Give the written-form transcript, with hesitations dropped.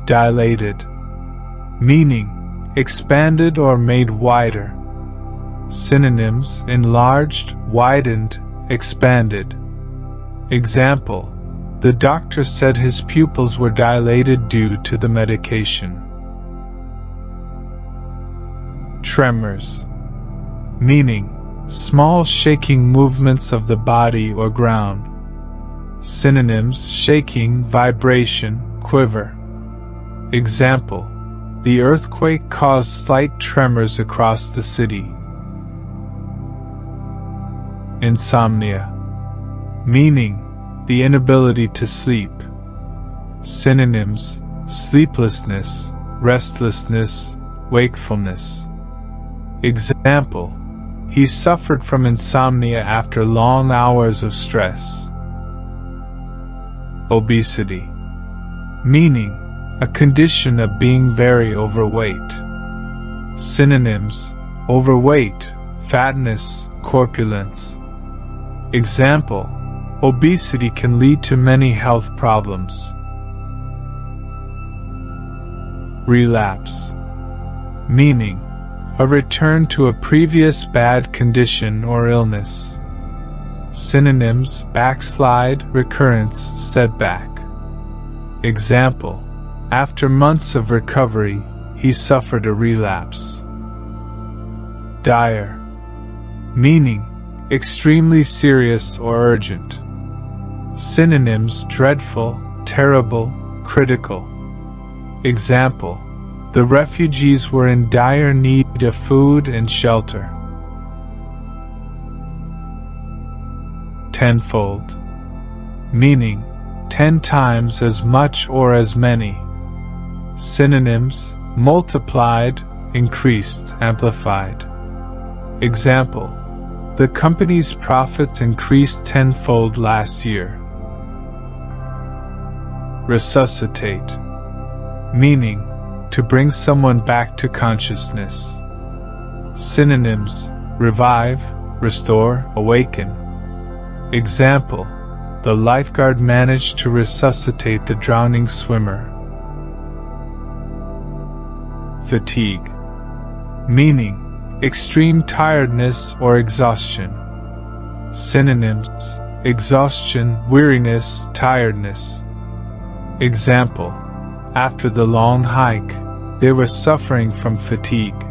Dilated, meaning expanded or made wider. Synonyms: enlarged, widened, expanded. Example: the doctor said his pupils were dilated due to the medication. Tremors, meaning small shaking movements of the body or ground. Synonyms: shaking, vibration, quiver. Example: the earthquake caused slight tremors across the city. Insomnia, meaning the inability to sleep. Synonyms: sleeplessness, restlessness, wakefulness. Example: he suffered from insomnia after long hours of stress. Obesity, meaning a condition of being very overweight. Synonyms: overweight, fatness, corpulence. Example: obesity can lead to many health problems. Relapse, meaning a return to a previous bad condition or illness. Synonyms: backslide, recurrence, setback. Example: after months of recovery, he suffered a relapse. Dire, meaning extremely serious or urgent. Synonyms: dreadful, terrible, critical. Example: the refugees were in dire need of food and shelter. Tenfold, meaning 10 times as much or as many. Synonyms: multiplied, increased, amplified. Example: the company's profits increased tenfold last year. Resuscitate, meaning to bring someone back to consciousness. Synonyms: revive, restore, awaken. Example: the lifeguard managed to resuscitate the drowning swimmer. Fatigue, meaning extreme tiredness or exhaustion. Synonyms: exhaustion, weariness, tiredness. Example: after the long hike, they were suffering from fatigue.